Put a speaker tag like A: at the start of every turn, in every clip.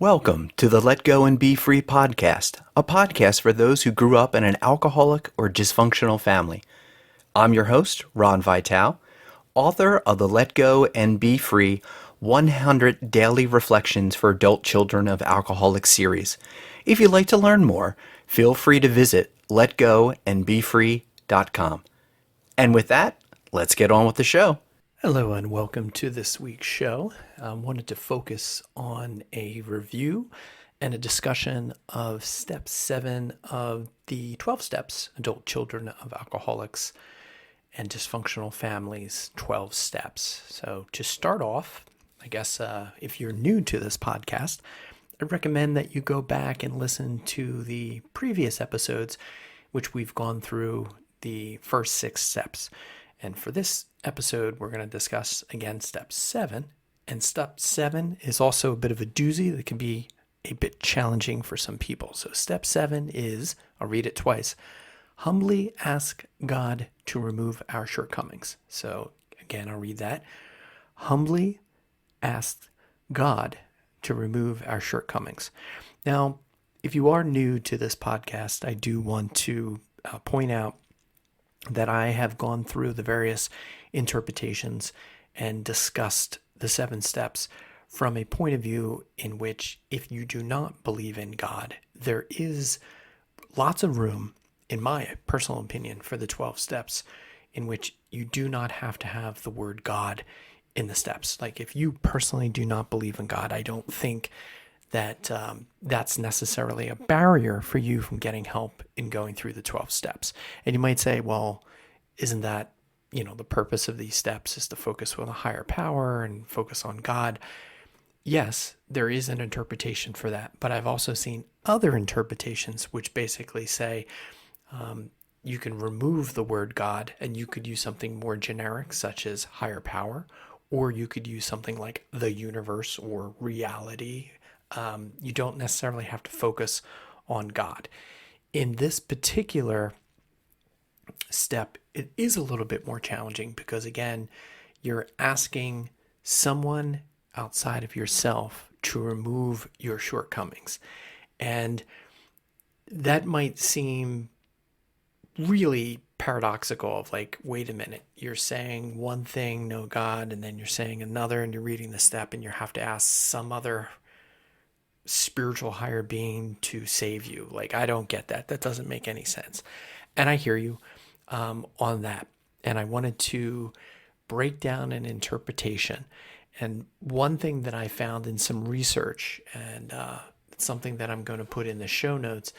A: Welcome to the Let Go and Be Free podcast, a podcast for those who grew up in an alcoholic or dysfunctional family. I'm your host, Ron Vitale, author of the Let Go and Be Free 100 Daily Reflections for Adult Children of Alcoholics series. If you'd like to learn more, feel free to visit letgoandbefree.com. And with that, let's get on with the show.
B: Hello and welcome to this week's show. I wanted to focus on a review and a discussion of step 7 of the 12 steps, Adult Children of Alcoholics and Dysfunctional Families, 12 steps. So to start off, I guess if you're new to this podcast, I recommend that you go back and listen to the previous episodes, which we've gone through the first 6 steps. And for this episode, we're going to discuss, again, step 7. And step 7 is also a bit of a doozy that can be a bit challenging for some people. So step 7 is, I'll read it twice, humbly ask God to remove our shortcomings. So again, I'll read that. Humbly ask God to remove our shortcomings. Now, if you are new to this podcast, I do want to point out that I have gone through the various interpretations and discussed the 7 steps from a point of view in which if you do not believe in God, there is lots of room, in my personal opinion, for the 12 steps in which you do not have to have the word God in the steps. Like if you personally do not believe in God, I don't think that that's necessarily a barrier for you from getting help in going through the 12 steps. And you might say, well, isn't that, the purpose of these steps is to focus on a higher power and focus on God? Yes, there is an interpretation for that, but I've also seen other interpretations which basically say you can remove the word God and you could use something more generic, such as higher power, or you could use something like the universe or reality. You don't necessarily have to focus on God. In this particular step, it is a little bit more challenging because, again, you're asking someone outside of yourself to remove your shortcomings. And that might seem really paradoxical of like, wait a minute, you're saying one thing, no God, and then you're saying another, and you're reading the step and you have to ask some other spiritual higher being to save you. Like, I don't get that. That doesn't make any sense. And I hear you on that. And I wanted to break down an interpretation. And one thing that I found in some research, and something that I'm going to put in the show notes,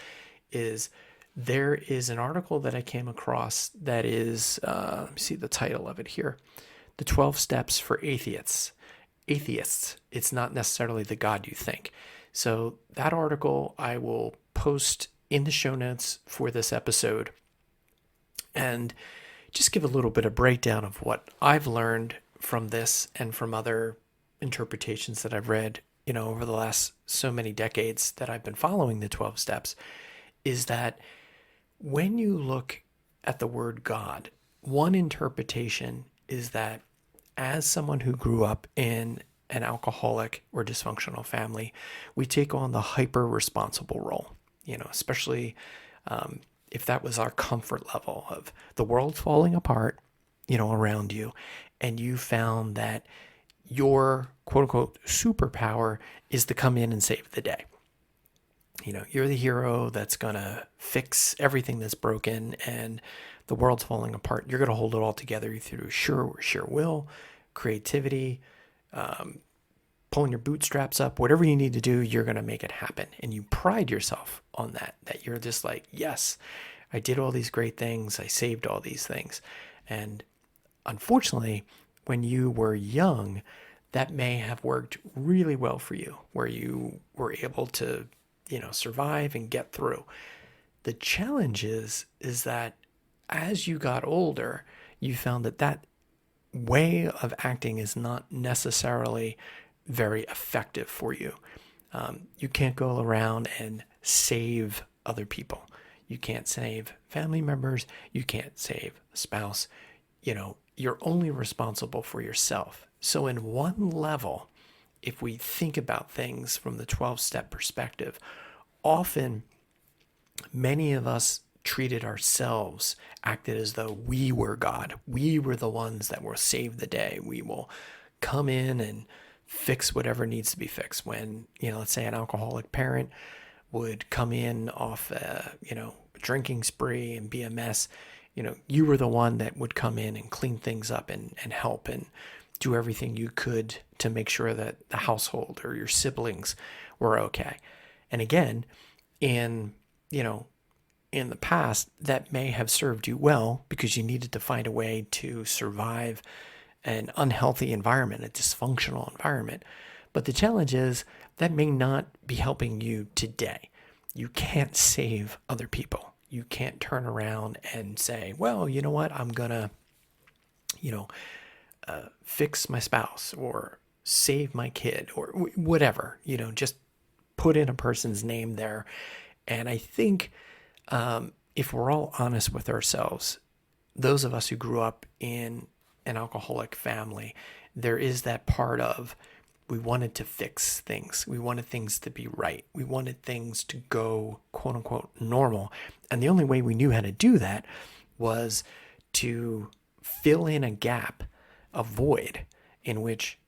B: is there is an article that I came across that is, let me see the title of it here, The 12 Steps for Atheists. Atheists, it's not necessarily the God you think. So that article I will post in the show notes for this episode and just give a little bit of breakdown of what I've learned from this and from other interpretations that I've read, over the last so many decades that I've been following the 12 steps, is that when you look at the word God, one interpretation is that as someone who grew up in an alcoholic or dysfunctional family, we take on the hyper responsible role, especially if that was our comfort level of the world falling apart, around you, and you found that your quote unquote superpower is to come in and save the day. You're the hero that's going to fix everything that's broken and the world's falling apart. You're going to hold it all together through sheer will, creativity, pulling your bootstraps up, whatever you need to do, you're going to make it happen. And you pride yourself on that you're just like, yes, I did all these great things. I saved all these things. And unfortunately, when you were young, that may have worked really well for you, where you were able to, survive and get through. The challenge is that as you got older, you found that way of acting is not necessarily very effective for you. You can't go around and save other people. You can't save family members. You can't save a spouse. You're only responsible for yourself. So in one level, if we think about things from the 12-step perspective, often many of us treated ourselves, acted as though we were God. We were the ones that will save the day. We will come in and fix whatever needs to be fixed. When, let's say an alcoholic parent would come in off a, drinking spree and be a mess, you were the one that would come in and clean things up and help and do everything you could to make sure that the household or your siblings were okay. And again, in the past, that may have served you well because you needed to find a way to survive an unhealthy environment, a dysfunctional environment. But the challenge is that may not be helping you today. You can't save other people. You can't turn around and say, well, you know what, I'm going to, fix my spouse or save my kid or whatever, just put in a person's name there. And I think if we're all honest with ourselves, those of us who grew up in an alcoholic family, there is that part of we wanted to fix things. We wanted things to be right. We wanted things to go, quote unquote, normal. And the only way we knew how to do that was to fill in a gap, a void in which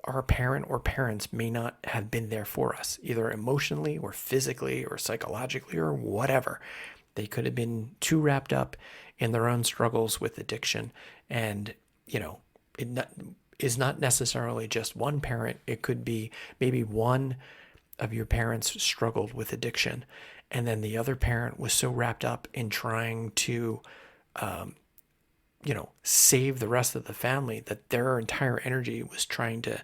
B: our parent or parents may not have been there for us, either emotionally or physically or psychologically or whatever. They could have been too wrapped up in their own struggles with addiction. And, it is not necessarily just one parent. It could be maybe one of your parents struggled with addiction, and then the other parent was so wrapped up in trying to save the rest of the family that their entire energy was trying to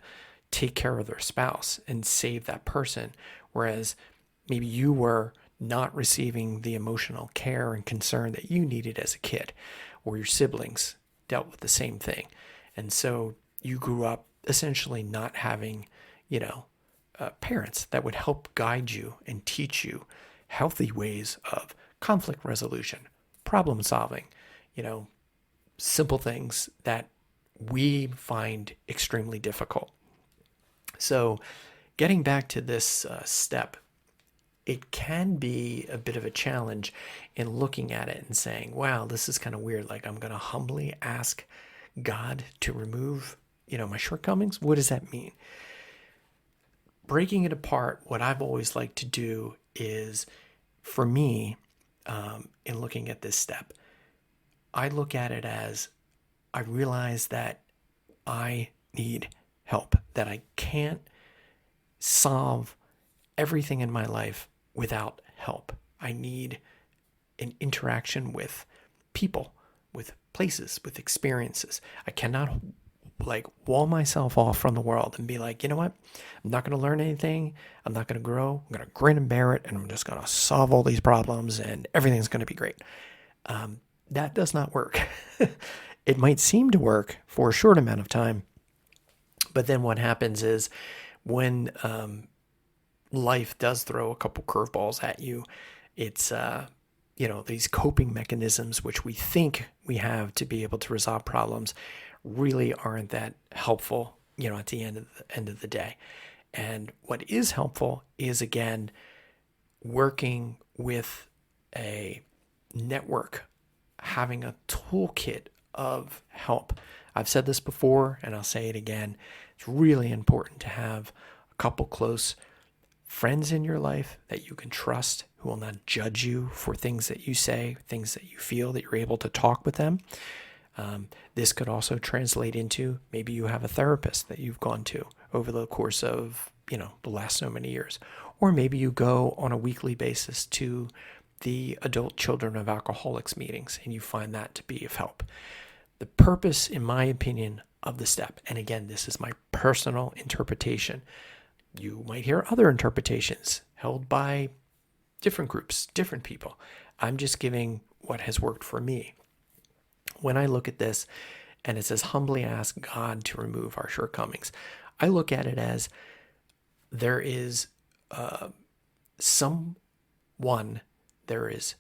B: take care of their spouse and save that person. Whereas maybe you were not receiving the emotional care and concern that you needed as a kid, or your siblings dealt with the same thing. And so you grew up essentially not having, parents that would help guide you and teach you healthy ways of conflict resolution, problem solving, simple things that we find extremely difficult. So getting back to this step, it can be a bit of a challenge in looking at it and saying, wow, this is kind of weird. Like, I'm going to humbly ask God to remove, my shortcomings. What does that mean? Breaking it apart, what I've always liked to do is, for me, in looking at this step, I look at it as I realize that I need help, that I can't solve everything in my life without help. I need an interaction with people, with places, with experiences. I cannot wall myself off from the world and be like, you know what? I'm not going to learn anything. I'm not going to grow. I'm going to grin and bear it, and I'm just going to solve all these problems and everything's going to be great. That does not work. It might seem to work for a short amount of time, but then what happens is when life does throw a couple curveballs at you, it's these coping mechanisms which we think we have to be able to resolve problems really aren't that helpful, at the end of the day. And what is helpful is, again, working with a network, having a toolkit of help. I've said this before and I'll say it again. It's really important to have a couple close friends in your life that you can trust, who will not judge you for things that you say, things that you feel, that you're able to talk with them. This could also translate into maybe you have a therapist that you've gone to over the course of, the last so many years. Or maybe you go on a weekly basis to the adult children of alcoholics meetings and you find that to be of help. The purpose, in my opinion, of the step, and again, this is my personal interpretation. You might hear other interpretations held by different groups, different people. I'm just giving what has worked for me. When I look at this and it says, humbly ask God to remove our shortcomings, I look at it as there is there is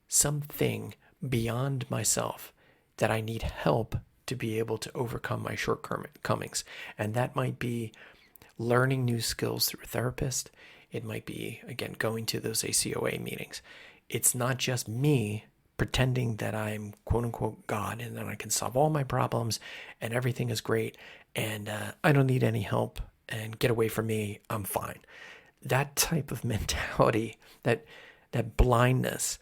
B: something beyond myself that I need help to be able to overcome my shortcomings. And that might be learning new skills through a therapist. It might be, again, going to those ACOA meetings. It's not just me pretending that I'm quote unquote God and that I can solve all my problems and everything is great and I don't need any help and get away from me, I'm fine. That type of mentality, that blindness,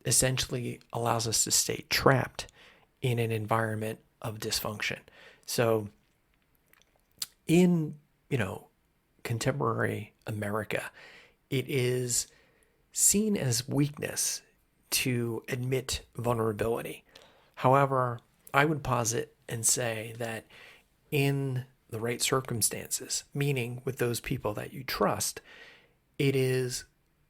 B: essentially allows us to stay trapped in an environment of dysfunction. So in, contemporary America, it is seen as weakness to admit vulnerability. However, I would posit and say that in the right circumstances, meaning with those people that you trust, it is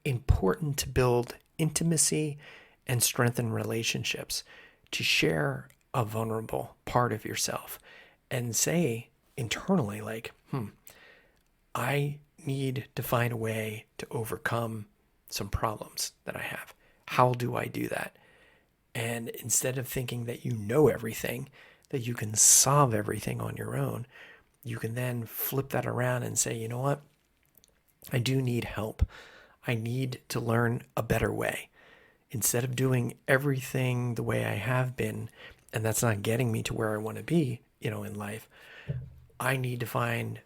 B: important to build intimacy and strengthen relationships, to share a vulnerable part of yourself and say internally, like, I need to find a way to overcome some problems that I have. How do I do that? And instead of thinking that you know everything, that you can solve everything on your own, you can then flip that around and say, you know what? I do need help. I need to learn a better way. Instead of doing everything the way I have been, and that's not getting me to where I want to be, in life, I need to find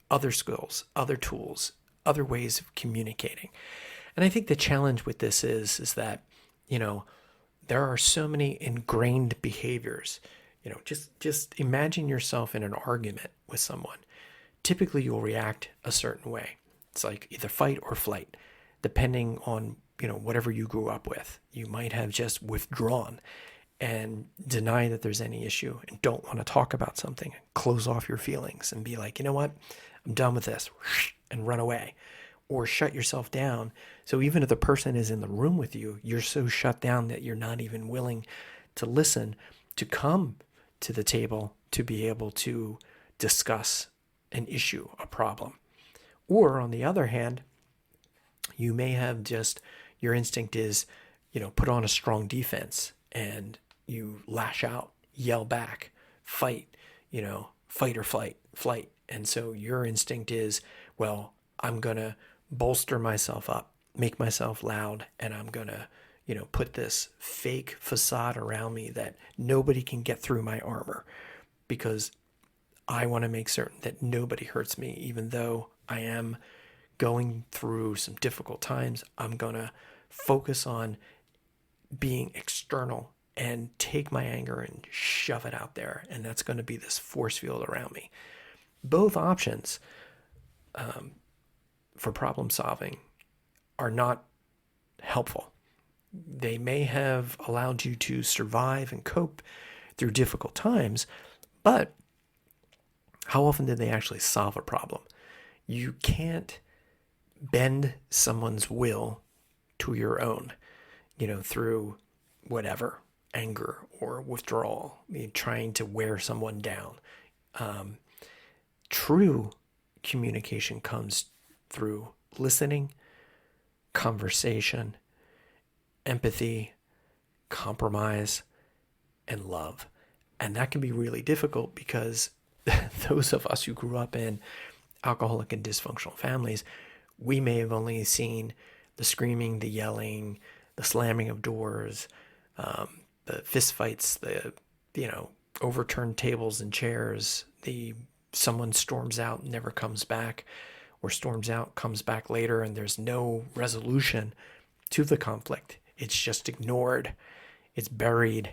B: other skills, other tools, other ways of communicating. And I think the challenge with this is that, there are so many ingrained behaviors. Just imagine yourself in an argument with someone. Typically, you'll react a certain way. It's like either fight or flight, depending on, whatever you grew up with. You might have just withdrawn and deny that there's any issue and don't want to talk about something, close off your feelings and be like, you know what, I'm done with this, and run away. Or shut yourself down. So even if the person is in the room with you, you're so shut down that you're not even willing to listen, to come to the table to be able to discuss an issue, a problem. Or on the other hand, you may have just, your instinct is, put on a strong defense and you lash out, yell back, fight, fight or flight. And so your instinct is, well, I'm going to bolster myself up, make myself loud, and I'm going to, put this fake facade around me that nobody can get through my armor because I want to make certain that nobody hurts me, even though I am going through some difficult times. I'm going to focus on being external and take my anger and shove it out there. And that's going to be this force field around me. Both options for problem solving are not helpful. They may have allowed you to survive and cope through difficult times, but how often did they actually solve a problem? You can't bend someone's will to your own, through whatever, anger or withdrawal, trying to wear someone down. True communication comes through listening, conversation, empathy, compromise, and love. And that can be really difficult because those of us who grew up in alcoholic and dysfunctional families, we may have only seen the screaming, the yelling, the slamming of doors, the fist fights, the, overturned tables and chairs, someone storms out and never comes back, or storms out, comes back later, and there's no resolution to the conflict. It's just ignored. It's buried.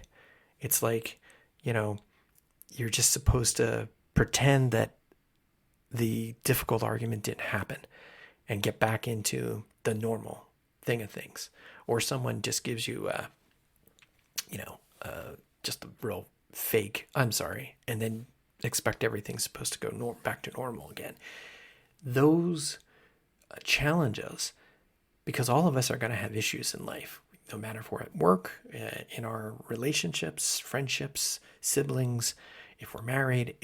B: It's like, you're just supposed to pretend that the difficult argument didn't happen and get back into the normal thing of things. Or someone just gives you just a real fake, I'm sorry, and then expect everything's supposed to go back to normal again. Those challenges, because all of us are going to have issues in life, no matter if we're at work, in our relationships, friendships, siblings, if we're married,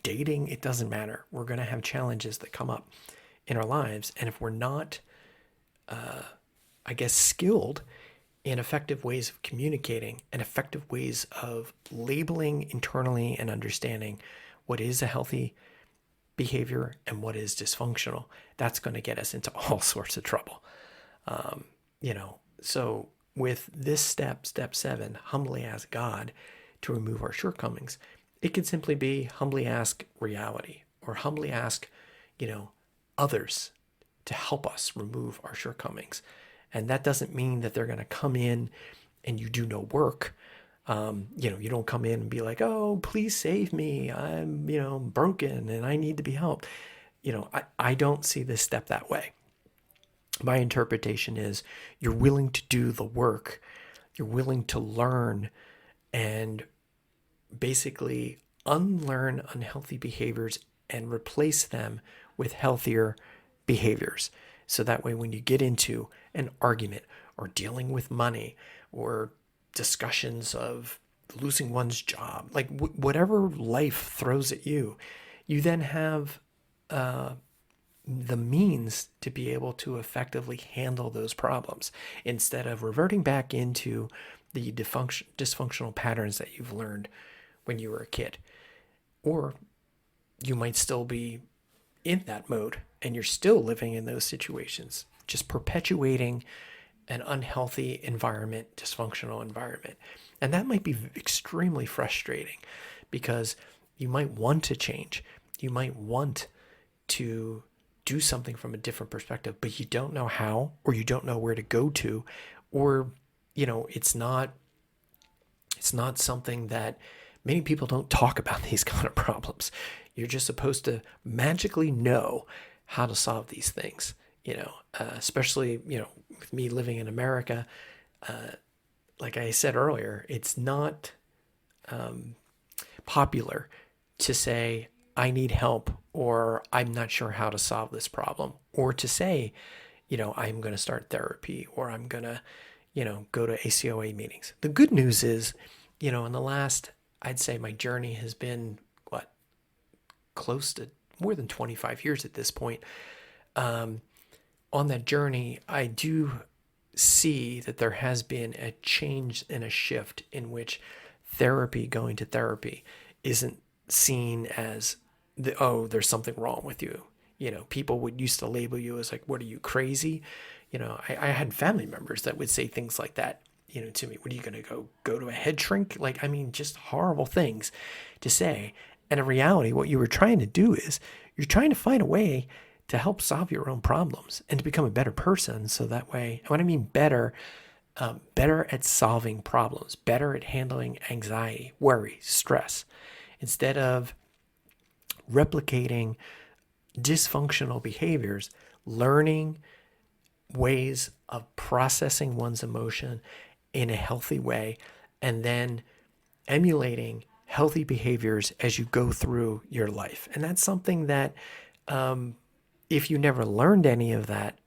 B: dating, it doesn't matter. We're going to have challenges that come up in our lives. And if we're not, skilled in effective ways of communicating and effective ways of labeling internally and understanding what is a healthy behavior and what is dysfunctional, that's going to get us into all sorts of trouble. So with this step, step 7, humbly ask God to remove our shortcomings, it could simply be humbly ask reality, or humbly ask, others to help us remove our shortcomings. And that doesn't mean that they're going to come in and you do no work. You don't come in and be like, oh, please save me. I'm, broken and I need to be helped. I don't see this step that way. My interpretation is you're willing to do the work, you're willing to learn and basically unlearn unhealthy behaviors and replace them with healthier behaviors. So that way, when you get into an argument or dealing with money or discussions of losing one's job, like whatever life throws at you, you then have the means to be able to effectively handle those problems instead of reverting back into the dysfunctional patterns that you've learned when you were a kid. Or you might still be in that mode and you're still living in those situations, just perpetuating an unhealthy environment, dysfunctional environment. And that might be extremely frustrating because you might want to change. You might want to do something from a different perspective, but you don't know how, or you don't know where to go to, or it's not something that many people don't talk about these kind of problems. You're just supposed to magically know how to solve these things, especially, with me living in America. Like I said earlier, it's not popular to say, I need help, or I'm not sure how to solve this problem, or to say, I'm going to start therapy, or I'm going to, go to ACOA meetings. The good news is, in the last, I'd say my journey has been close to more than 25 years at this point. On that journey, I do see that there has been a change and a shift in which going to therapy isn't seen as there's something wrong with you. People would used to label you as like, what are you, crazy? I had family members that would say things like that, to me. What are you going to go to a head shrink? Just horrible things to say. And in reality, what you were trying to do is you're trying to find a way to help solve your own problems and to become a better person. So that way, what I mean better at solving problems, better at handling anxiety, worry, stress, instead of replicating dysfunctional behaviors, learning ways of processing one's emotion in a healthy way, and then emulating healthy behaviors as you go through your life. And that's something that if you never learned any of that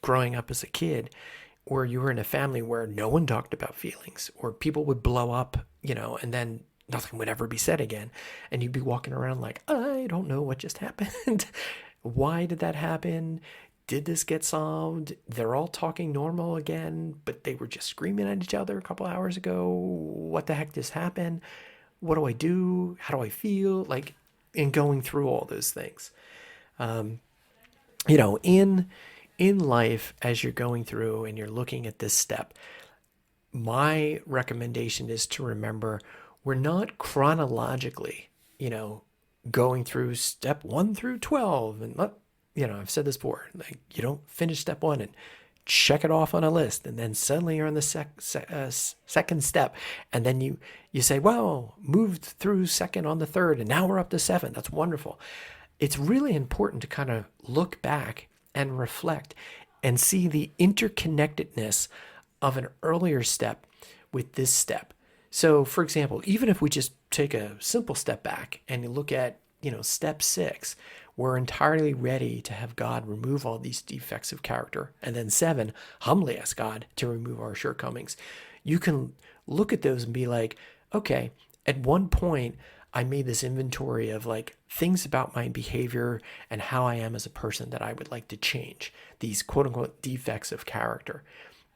B: growing up as a kid, or you were in a family where no one talked about feelings, or people would blow up, and then nothing would ever be said again, and you'd be walking around like, I don't know what just happened. Why did that happen? Did this get solved? They're all talking normal again, but they were just screaming at each other a couple hours ago. What the heck just happened? What do I do? How do I feel? In going through all those things. In life, as you're going through and you're looking at this step, my recommendation is to remember we're not chronologically, going through step 1 through 12. And I've said this before, you don't finish step 1 and check it off on a list, and then suddenly you're on the second step, and then you say, well, moved through second on the third, and now we're up to 7. That's wonderful. It's really important to kind of look back and reflect and see the interconnectedness of an earlier step with this step. So, for example, even if we just take a simple step back and you look at, step 6, we're entirely ready to have God remove all these defects of character. And then 7, humbly ask God to remove our shortcomings. You can look at those and be like, okay, at one point, I made this inventory of things about my behavior and how I am as a person that I would like to change, these quote unquote defects of character.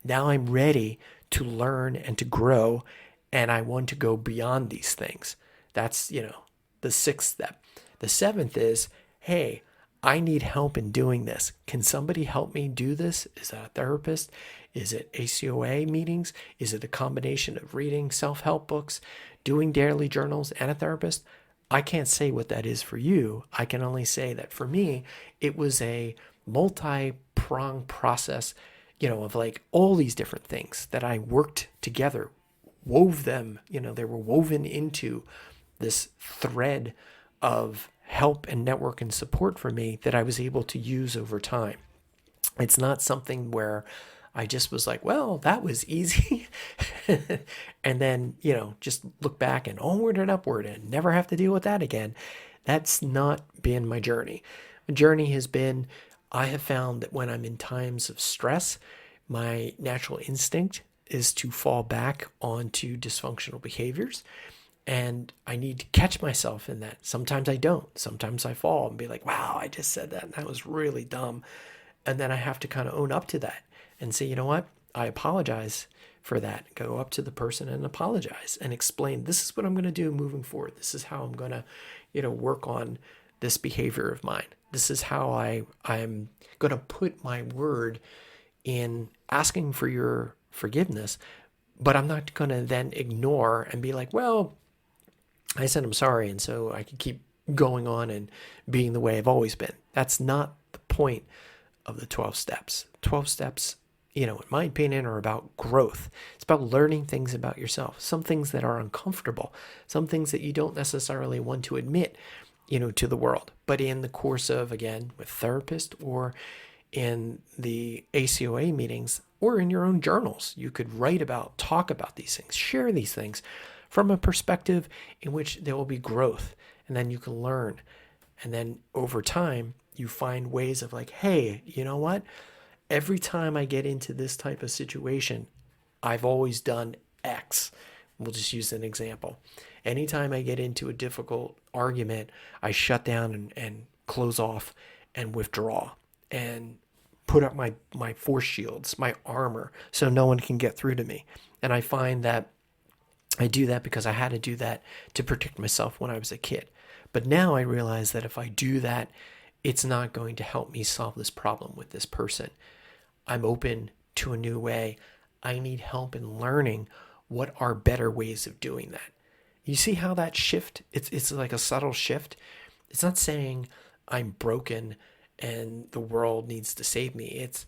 B: Now I'm ready to learn and to grow, and I want to go beyond these things. That's, the 6th step. The 7th is, hey, I need help in doing this. Can somebody help me do this? Is that a therapist? Is it ACOA meetings? Is it a combination of reading self-help books, doing daily journals, and a therapist? I can't say what that is for you. I can only say that for me, it was a multi-pronged process, of like all these different things that I worked together, wove them, they were woven into this thread of help and network and support for me that I was able to use over time. It's not something where I just was like, well, that was easy. And then, just look back and onward and upward and never have to deal with that again. That's not been my journey. My journey has been, I have found that when I'm in times of stress, my natural instinct is to fall back onto dysfunctional behaviors. And I need to catch myself in that. Sometimes I don't. Sometimes I fall and be like, wow, I just said that and that was really dumb. And then I have to kind of own up to that and say, you know what? I apologize for that. Go up to the person and apologize and explain, this is what I'm going to do moving forward. This is how I'm going to, work on this behavior of mine. This is how I'm going to put my word in asking for your forgiveness, but I'm not going to then ignore and be like, well, I said I'm sorry, and so I can keep going on and being the way I've always been. That's not the point of the 12 steps. 12 steps, in my opinion, are about growth. It's about learning things about yourself, some things that are uncomfortable, some things that you don't necessarily want to admit, to the world. But in the course of, again, with therapist or in the ACOA meetings or in your own journals, you could write about, talk about these things, share these things from a perspective in which there will be growth, and then you can learn. And then over time, you find ways of like, hey, you know what? Every time I get into this type of situation, I've always done X. We'll just use an example. Anytime I get into a difficult argument, I shut down and close off and withdraw and put up my force shields, my armor, so no one can get through to me. And I find that I do that because I had to do that to protect myself when I was a kid. But now I realize that if I do that, it's not going to help me solve this problem with this person. I'm open to a new way. I need help in learning what are better ways of doing that. You see how that shift, it's like a subtle shift. It's not saying I'm broken and the world needs to save me. It's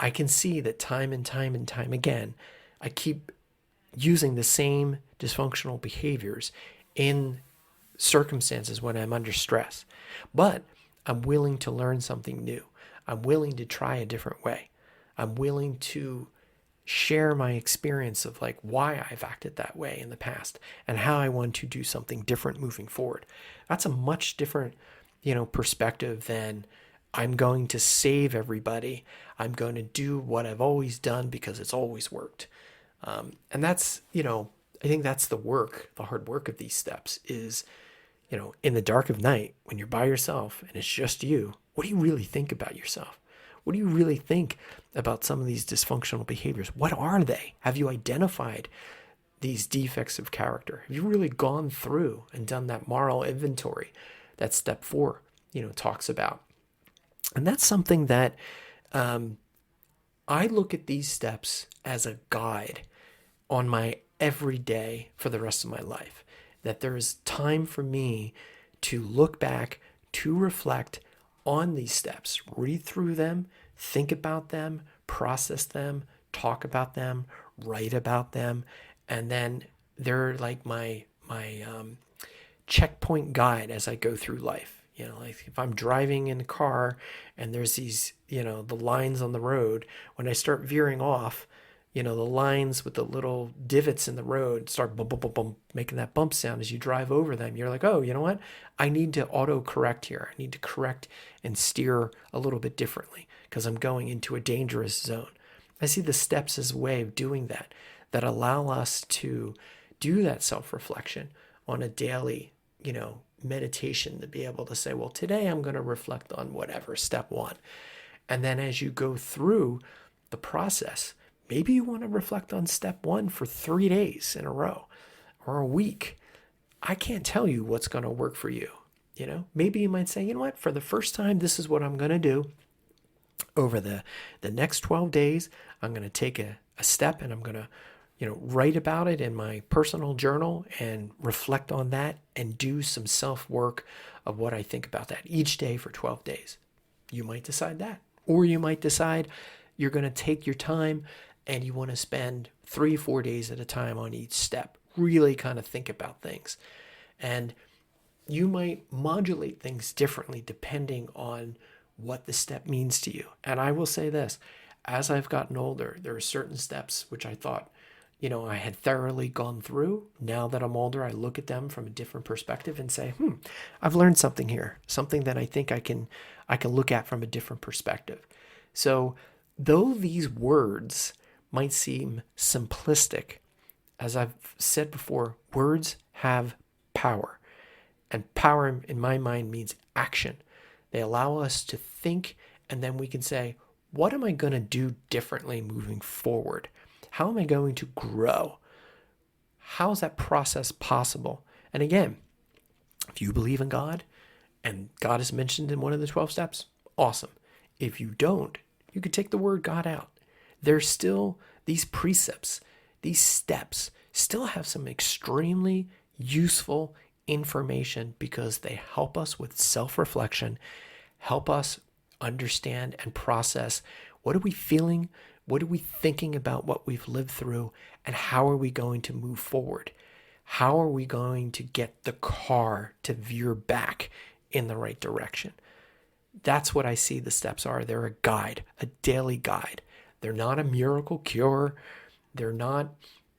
B: I can see that time and time and time again, I keep using the same dysfunctional behaviors in circumstances when I'm under stress. But I'm willing to learn something new. I'm willing to try a different way. I'm willing to share my experience of like why I've acted that way in the past and how I want to do something different moving forward. That's a much different, perspective than I'm going to save everybody. I'm going to do what I've always done because it's always worked. And that's, I think that's the hard work of these steps is, in the dark of night, when you're by yourself and it's just you, what do you really think about yourself? What do you really think about some of these dysfunctional behaviors? What are they? Have you identified these defects of character? Have you really gone through and done that moral inventory that step 4, talks about? And that's something that I look at these steps as a guide on my everyday for the rest of my life. That there is time for me to look back, to reflect on these steps, read through them, think about them, process them, talk about them, write about them, and then they're like my checkpoint guide as I go through life. Like if I'm driving in a car and there's these, the lines on the road, when I start veering off, the lines with the little divots in the road start bump, bump, bump, bump, making that bump sound as you drive over them. You're like, oh, you know what? I need to auto correct here. I need to correct and steer a little bit differently because I'm going into a dangerous zone. I see the steps as a way of doing that allow us to do that self-reflection on a daily, meditation to be able to say, well, today I'm going to reflect on whatever, step 1. And then as you go through the process, maybe you want to reflect on step 1 for 3 days in a row or a week. I can't tell you what's going to work for you. Maybe you might say, you know what, for the first time, this is what I'm going to do. Over the next 12 days, I'm going to take a step and I'm going to, write about it in my personal journal and reflect on that and do some self-work of what I think about that each day for 12 days. You might decide that. Or you might decide you're going to take your time and you want to spend 3-4 days at a time on each step. Really kind of think about things. And you might modulate things differently depending on what the step means to you. And I will say this, as I've gotten older, there are certain steps which I thought, I had thoroughly gone through. Now that I'm older, I look at them from a different perspective and say, I've learned something here, something that I think I can look at from a different perspective. So though these words might seem simplistic, as I've said before, words have power. And power in my mind means action. They allow us to think, and then we can say, what am I going to do differently moving forward? How am I going to grow? How is that process possible? And again, if you believe in God, and God is mentioned in one of the 12 steps, awesome. If you don't, you could take the word God out. There's still these precepts, these steps, still have some extremely useful information because they help us with self-reflection, help us understand and process what are we feeling, what are we thinking about what we've lived through, and how are we going to move forward? How are we going to get the car to veer back in the right direction? That's what I see the steps are. They're a guide, a daily guide. They're not a miracle cure. They're not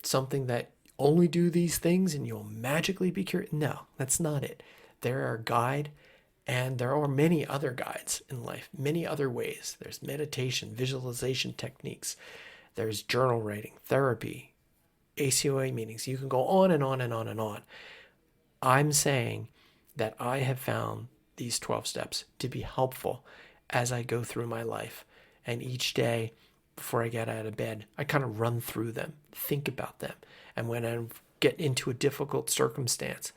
B: something that only do these things and you'll magically be cured. No, that's not it. They're a guide, and there are many other guides in life, many other ways. There's meditation, visualization techniques. There's journal writing, therapy, ACOA meetings. You can go on and on and on and on. I'm saying that I have found these 12 steps to be helpful as I go through my life. And each day before I get out of bed, I kind of run through them, think about them. And when I get into a difficult circumstance,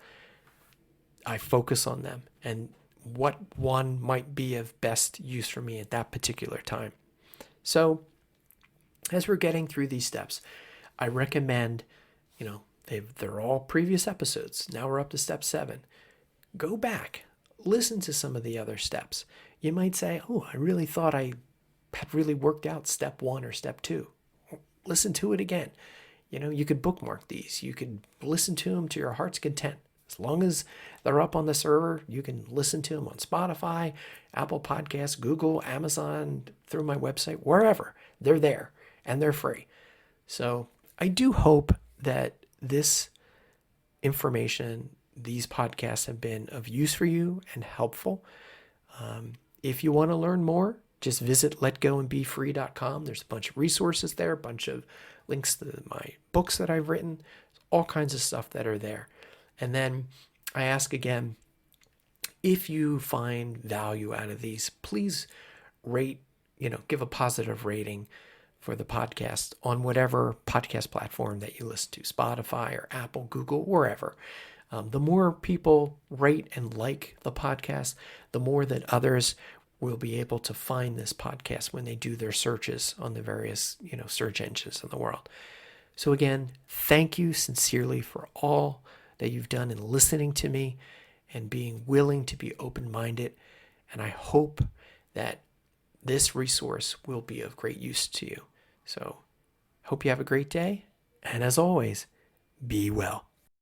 B: I focus on them and what one might be of best use for me at that particular time. So as we're getting through these steps, I recommend, they're all previous episodes. Now we're up to step 7. Go back, listen to some of the other steps. You might say, oh, I really thought I had really worked out step 1 or step 2. Listen to it again. You could bookmark these. You could listen to them to your heart's content. As long as they're up on the server, you can listen to them on Spotify, Apple Podcasts, Google, Amazon, through my website, wherever. They're there and they're free. So I do hope that this information, these podcasts have been of use for you and helpful. If you want to learn more, just visit letgoandbefree.com. There's a bunch of resources there, a bunch of links to my books that I've written, all kinds of stuff that are there. And then I ask again, if you find value out of these, please rate, give a positive rating for the podcast on whatever podcast platform that you listen to, Spotify or Apple, Google, wherever. The more people rate and like the podcast, the more that others will be able to find this podcast when they do their searches on the various, search engines in the world. So again, thank you sincerely for all that you've done in listening to me and being willing to be open-minded. And I hope that this resource will be of great use to you. So hope you have a great day. And as always, be well.